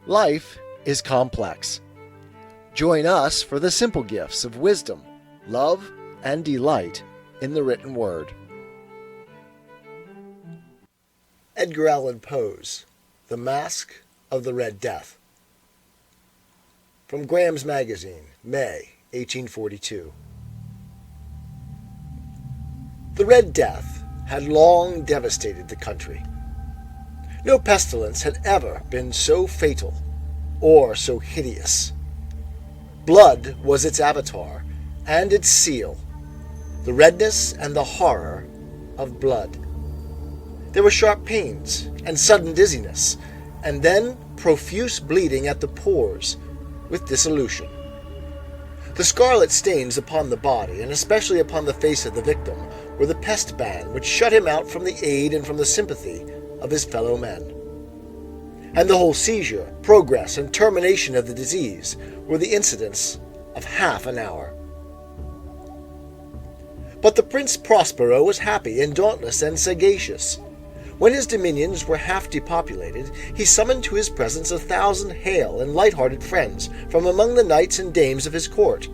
Life is complex. Join us for the simple gifts of wisdom, love, and delight in the written word. Edgar Allan Poe's The Masque of the Red Death. From Graham's Magazine, May 1842. The Red Death had long devastated the country. No pestilence had ever been so fatal or so hideous. Blood was its avatar and its seal, the redness and the horror of blood. There were sharp pains and sudden dizziness, and then profuse bleeding at the pores with dissolution. The scarlet stains upon the body, and especially upon the face of the victim, were the pest ban which shut him out from the aid and from the sympathy of his fellow men. And the whole seizure, progress, and termination of the disease were the incidents of half an hour. But the Prince Prospero was happy and dauntless and sagacious. When his dominions were half depopulated, he summoned to his presence 1,000 hale and light-hearted friends from among the knights and dames of his court,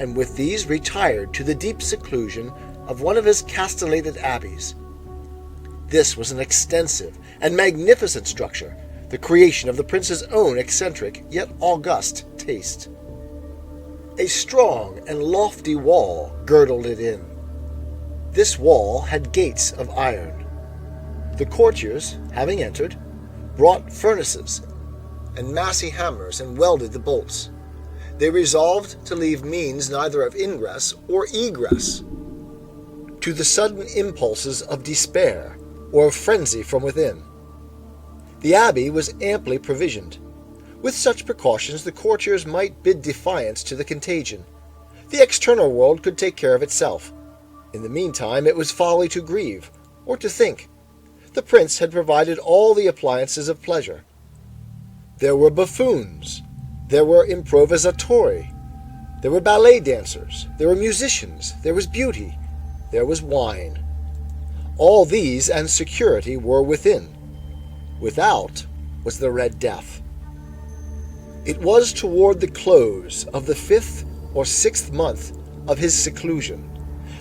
and with these retired to the deep seclusion of one of his castellated abbeys. This was an extensive and magnificent structure, the creation of the prince's own eccentric yet august taste. A strong and lofty wall girdled it in. This wall had gates of iron. The courtiers, having entered, brought furnaces and massy hammers and welded the bolts. They resolved to leave means neither of ingress or egress to the sudden impulses of despair or of frenzy from within. The abbey was amply provisioned. With such precautions the courtiers might bid defiance to the contagion. The external world could take care of itself. In the meantime it was folly to grieve, or to think. The prince had provided all the appliances of pleasure. There were buffoons, there were improvisatori, there were ballet dancers, there were musicians, there was beauty, there was wine. All these and security were within. Without was the Red Death. It was toward the close of the 5th or 6th month of his seclusion,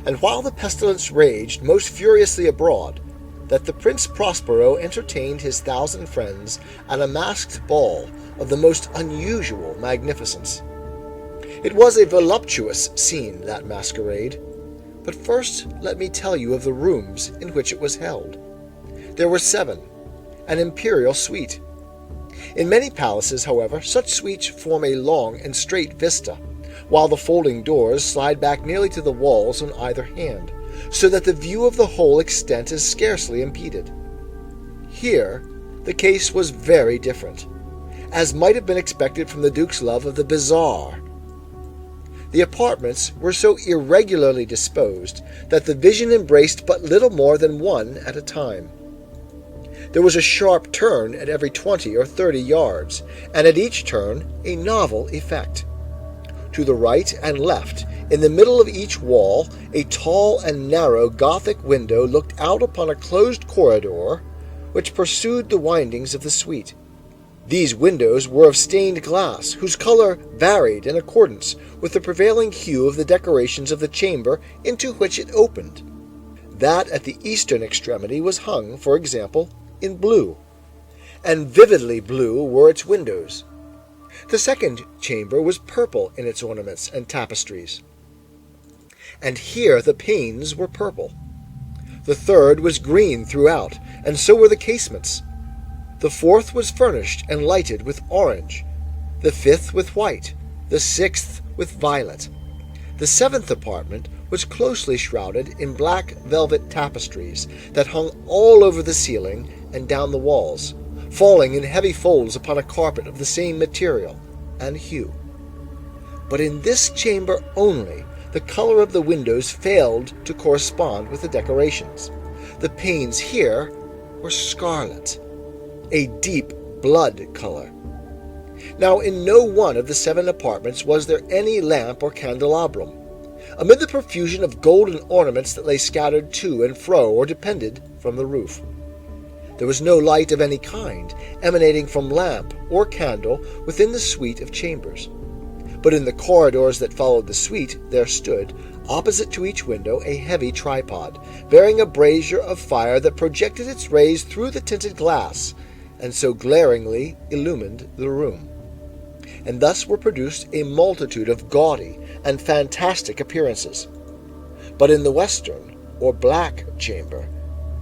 and while the pestilence raged most furiously abroad, that the Prince Prospero entertained his 1,000 friends at a masked ball of the most unusual magnificence. It was a voluptuous scene, that masquerade. But first let me tell you of the rooms in which it was held. There were 7, an imperial suite. In many palaces, however, such suites form a long and straight vista, while the folding doors slide back nearly to the walls on either hand, so that the view of the whole extent is scarcely impeded. Here the case was very different, as might have been expected from the Duke's love of the bizarre. The apartments were so irregularly disposed that the vision embraced but little more than one at a time. There was a sharp turn at every 20 or 30 yards, and at each turn a novel effect. To the right and left, in the middle of each wall, a tall and narrow Gothic window looked out upon a closed corridor which pursued the windings of the suite. These windows were of stained glass, whose color varied in accordance with the prevailing hue of the decorations of the chamber into which it opened. That at the eastern extremity was hung, for example, in blue, and vividly blue were its windows. The second chamber was purple in its ornaments and tapestries, and here the panes were purple. The third was green throughout, and so were the casements. The fourth was furnished and lighted with orange, the 5th with white, the 6th with violet. The 7th apartment was closely shrouded in black velvet tapestries that hung all over the ceiling and down the walls, falling in heavy folds upon a carpet of the same material and hue. But in this chamber only the color of the windows failed to correspond with the decorations. The panes here were scarlet, a deep blood color. Now in no one of the 7 apartments was there any lamp or candelabrum. Amid the profusion of golden ornaments that lay scattered to and fro or depended from the roof, There was no light of any kind emanating from lamp or candle within the suite of chambers. But in the corridors that followed the suite there stood, opposite to each window, a heavy tripod, bearing a brazier of fire that projected its rays through the tinted glass, and so glaringly illumined the room. And thus were produced a multitude of gaudy and fantastic appearances. But in the western, or black chamber,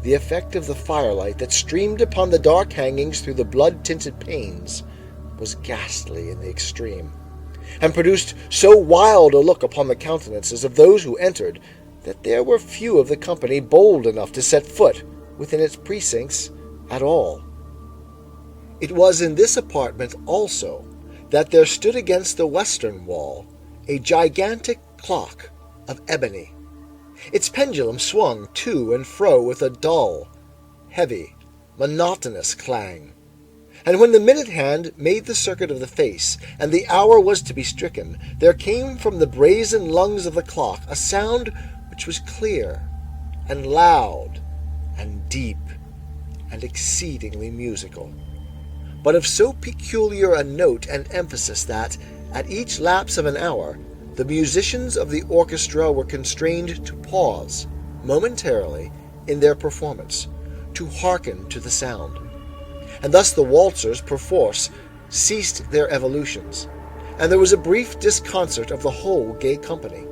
the effect of the firelight that streamed upon the dark hangings through the blood-tinted panes was ghastly in the extreme, and produced so wild a look upon the countenances of those who entered, that there were few of the company bold enough to set foot within its precincts at all. It was in this apartment also that there stood against the western wall a gigantic clock of ebony. Its pendulum swung to and fro with a dull, heavy, monotonous clang. And when the minute hand made the circuit of the face, and the hour was to be stricken, there came from the brazen lungs of the clock a sound which was clear, and loud, and deep, and exceedingly musical, but of so peculiar a note and emphasis that, at each lapse of an hour, the musicians of the orchestra were constrained to pause momentarily in their performance, to hearken to the sound. And thus the waltzers perforce ceased their evolutions, and there was a brief disconcert of the whole gay company.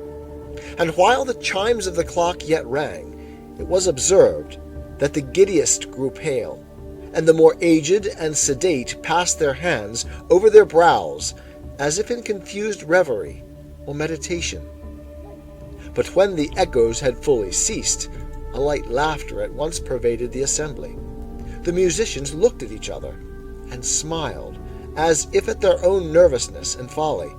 And while the chimes of the clock yet rang, it was observed that the giddiest grew pale, and the more aged and sedate passed their hands over their brows, as if in confused reverie or meditation. But when the echoes had fully ceased, a light laughter at once pervaded the assembly. The musicians looked at each other, and smiled, as if at their own nervousness and folly,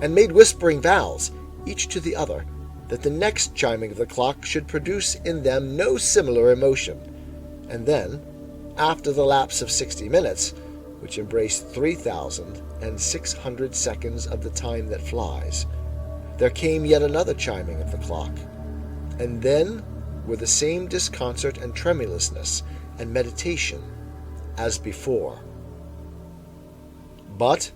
and made whispering vows, each to the other, that the next chiming of the clock should produce in them no similar emotion. And then, after the lapse of 60 minutes, which embraced 3,600 seconds of the time that flies, there came yet another chiming of the clock, and then were the same disconcert and tremulousness and meditation as before. But,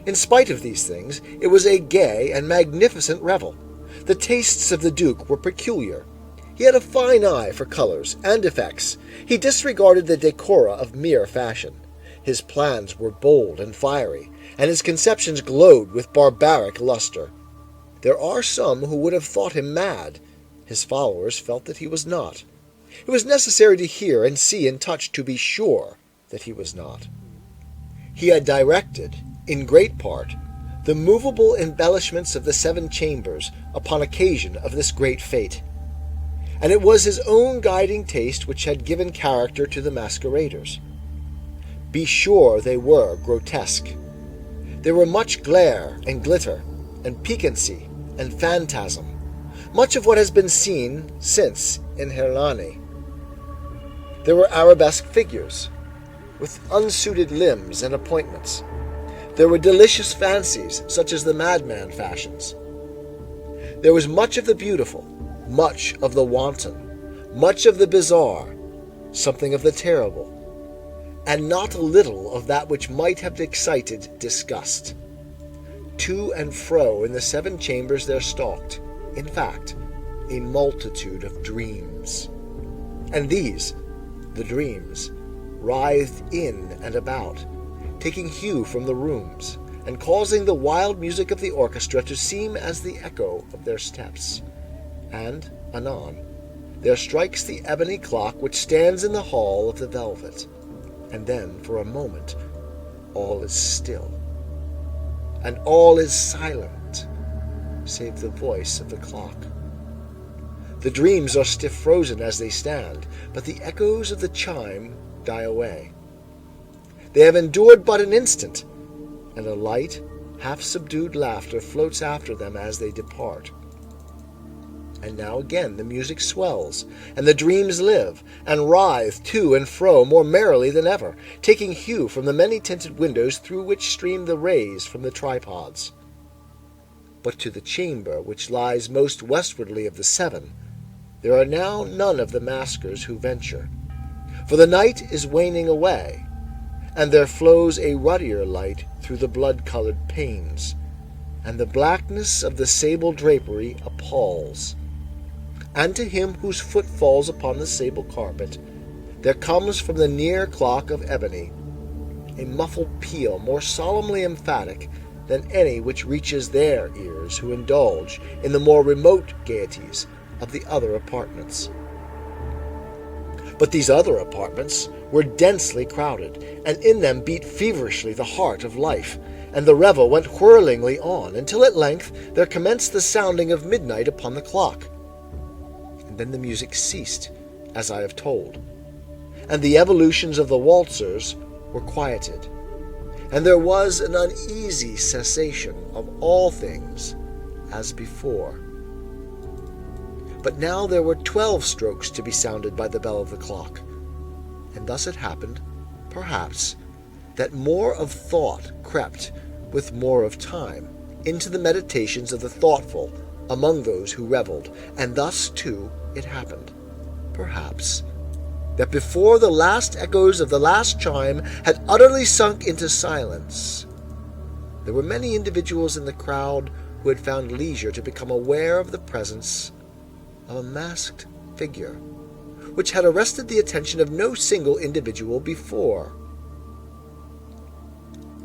in spite of these things, it was a gay and magnificent revel. The tastes of the Duke were peculiar. He had a fine eye for colors and effects. He disregarded the decora of mere fashion. His plans were bold and fiery, and his conceptions glowed with barbaric luster. There are some who would have thought him mad. His followers felt that he was not. It was necessary to hear and see and touch to be sure that he was not. He had directed, in great part, the movable embellishments of the 7 chambers upon occasion of this great fete, and it was his own guiding taste which had given character to the masqueraders. Be sure they were grotesque. There were much glare and glitter, and piquancy and phantasm, much of what has been seen since in Hernani. There were arabesque figures, with unsuited limbs and appointments. There were delicious fancies, such as the madman fashions. There was much of the beautiful, much of the wanton, much of the bizarre, something of the terrible, and not a little of that which might have excited disgust. To and fro in the 7 chambers there stalked, in fact, a multitude of dreams. And these, the dreams, writhed in and about, taking hue from the rooms, and causing the wild music of the orchestra to seem as the echo of their steps. And, anon, there strikes the ebony clock which stands in the hall of the velvet, and then, for a moment, all is still, and all is silent, save the voice of the clock. The dreams are stiff frozen as they stand, but the echoes of the chime die away. They have endured but an instant, and a light, half-subdued laughter floats after them as they depart. And now again the music swells, and the dreams live, and writhe to and fro more merrily than ever, taking hue from the many-tinted windows through which stream the rays from the tripods. But to the chamber which lies most westwardly of the 7, there are now none of the maskers who venture, For the night is waning away, and there flows a ruddier light through the blood-colored panes, and the blackness of the sable drapery appalls. And to him whose foot falls upon the sable carpet, there comes from the near clock of ebony a muffled peal more solemnly emphatic than any which reaches their ears who indulge in the more remote gaieties of the other apartments. But these other apartments were densely crowded, and in them beat feverishly the heart of life, and the revel went whirlingly on, until at length there commenced the sounding of midnight upon the clock. And then the music ceased, as I have told, and the evolutions of the waltzers were quieted, and there was an uneasy cessation of all things as before. But now there were 12 strokes to be sounded by the bell of the clock, and thus it happened, perhaps, that more of thought crept with more of time into the meditations of the thoughtful among those who revelled, and thus, too, it happened, perhaps, that before the last echoes of the last chime had utterly sunk into silence, there were many individuals in the crowd who had found leisure to become aware of the presence of a masked figure, which had arrested the attention of no single individual before.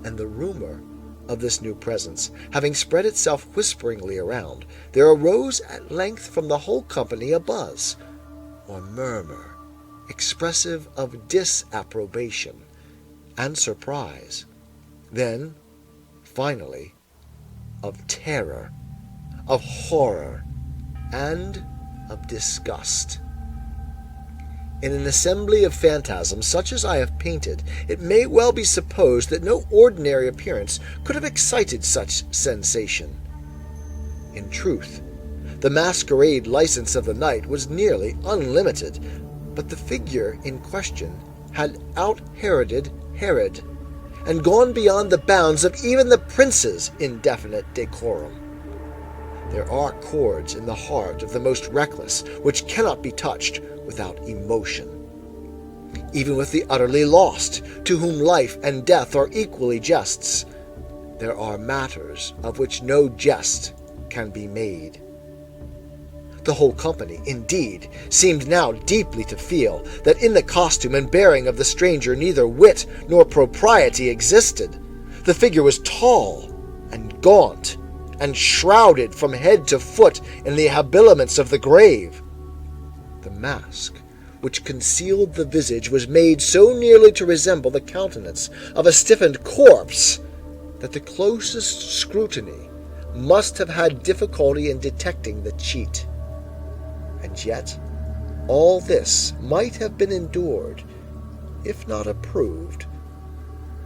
And the rumor of this new presence having spread itself whisperingly around, there arose at length from the whole company a buzz, or murmur, expressive of disapprobation and surprise, then, finally, of terror, of horror, and of disgust. In an assembly of phantasms such as I have painted, it may well be supposed that no ordinary appearance could have excited such sensation. In truth, the masquerade license of the night was nearly unlimited, but the figure in question had out-Heroded Herod, and gone beyond the bounds of even the prince's indefinite decorum. There are chords in the heart of the most reckless which cannot be touched without emotion. Even with the utterly lost, to whom life and death are equally jests, there are matters of which no jest can be made. The whole company, indeed, seemed now deeply to feel that in the costume and bearing of the stranger neither wit nor propriety existed. The figure was tall and gaunt, and shrouded from head to foot in the habiliments of the grave. The mask which concealed the visage was made so nearly to resemble the countenance of a stiffened corpse that the closest scrutiny must have had difficulty in detecting the cheat. And yet all this might have been endured, if not approved,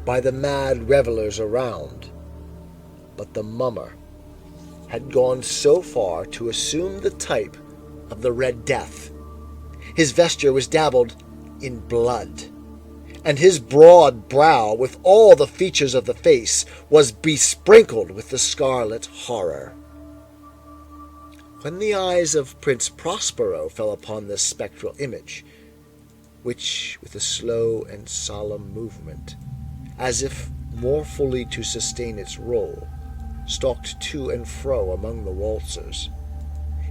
by the mad revellers around. But the mummer had gone so far to assume the type of the Red Death. His vesture was dabbled in blood, and his broad brow, with all the features of the face, was besprinkled with the scarlet horror. When the eyes of Prince Prospero fell upon this spectral image, which, with a slow and solemn movement, as if more fully to sustain its role, stalked to and fro among the waltzers,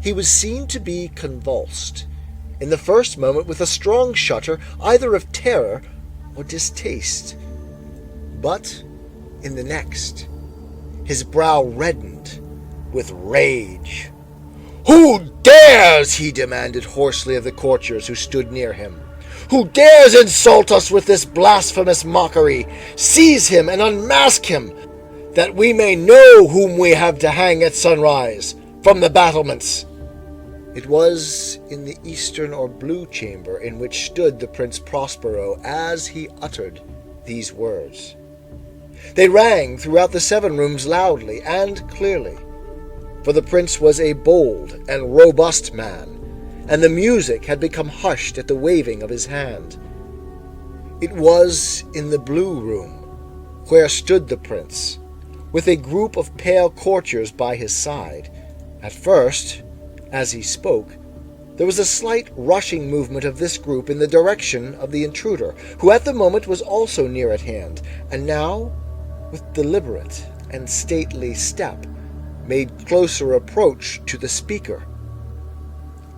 he was seen to be convulsed, in the first moment with a strong shudder either of terror or distaste, but in the next his brow reddened with rage. "Who dares," he demanded hoarsely of the courtiers who stood near him, "who dares insult us with this blasphemous mockery? Seize him and unmask him, that we may know whom we have to hang at sunrise from the battlements." It was in the eastern or blue chamber in which stood the Prince Prospero as he uttered these words. They rang throughout the 7 rooms loudly and clearly, for the prince was a bold and robust man, and the music had become hushed at the waving of his hand. It was in the blue room, where stood the prince, with a group of pale courtiers by his side. At first, as he spoke, There was a slight rushing movement of this group in the direction of the intruder, who at the moment was also near at hand, and now, with deliberate and stately step, made closer approach to the speaker.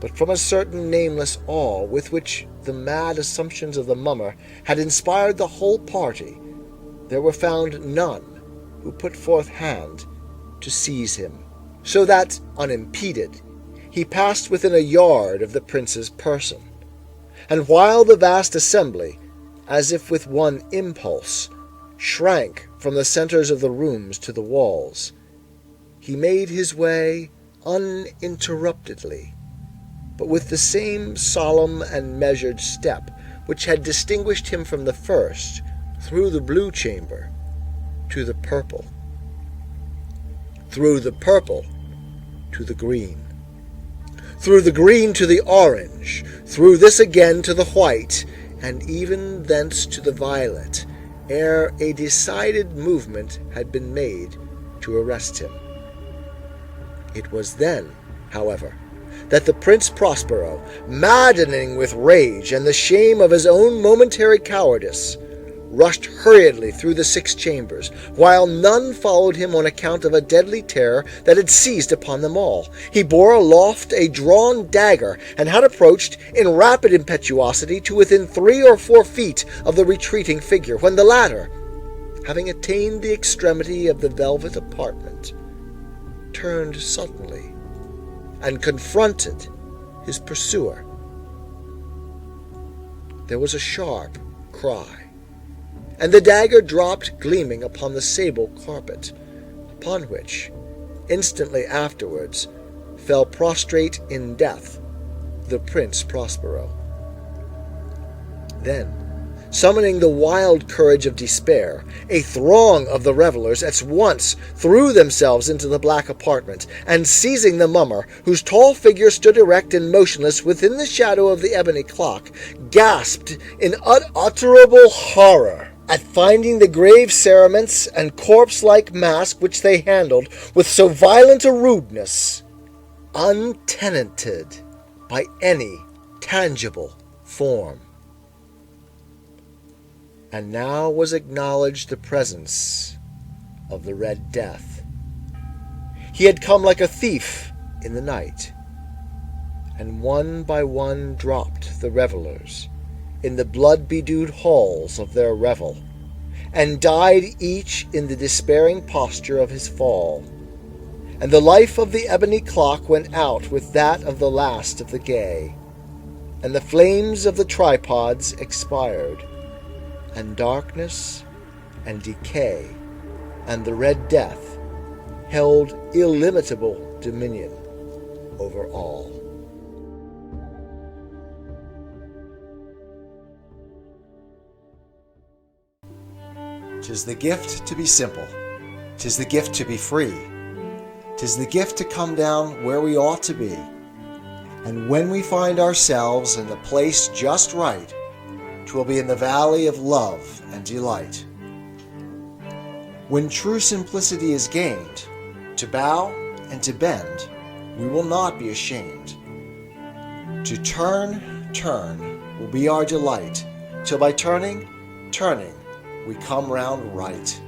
But from a certain nameless awe with which the mad assumptions of the mummer had inspired the whole party, there were found none who put forth hand to seize him, so that, unimpeded, he passed within a yard of the prince's person, and while the vast assembly, as if with one impulse, shrank from the centers of the rooms to the walls, he made his way uninterruptedly, but with the same solemn and measured step which had distinguished him from the first, through the blue chamber to the purple, through the purple to the green, through the green to the orange, through this again to the white, and even thence to the violet, ere a decided movement had been made to arrest him. It was then, however, that the Prince Prospero, maddening with rage and the shame of his own momentary cowardice, rushed hurriedly through the 6 chambers, while none followed him on account of a deadly terror that had seized upon them all. He bore aloft a drawn dagger, and had approached in rapid impetuosity to within 3 or 4 feet of the retreating figure, when the latter, having attained the extremity of the velvet apartment, turned suddenly and confronted his pursuer. There was a sharp cry, and the dagger dropped gleaming upon the sable carpet, upon which, instantly afterwards, fell prostrate in death the Prince Prospero. Then, summoning the wild courage of despair, a throng of the revelers at once threw themselves into the black apartment, and seizing the mummer, whose tall figure stood erect and motionless within the shadow of the ebony clock, gasped in unutterable horror at finding the grave cerements and corpse-like mask which they handled with so violent a rudeness untenanted by any tangible form. And now was acknowledged the presence of the Red Death. He had come like a thief in the night, and one by one dropped the revelers in the blood-bedewed halls of their revel, and died each in the despairing posture of his fall. And the life of the ebony clock went out with that of the last of the gay, and the flames of the tripods expired, and darkness and decay and the Red Death held illimitable dominion over all. 'Tis the gift to be simple, 'tis the gift to be free, 'tis the gift to come down where we ought to be, and when we find ourselves in the place just right, 'twill be in the valley of love and delight. When true simplicity is gained, to bow and to bend, we will not be ashamed. To turn will be our delight, till by turning, we come round right.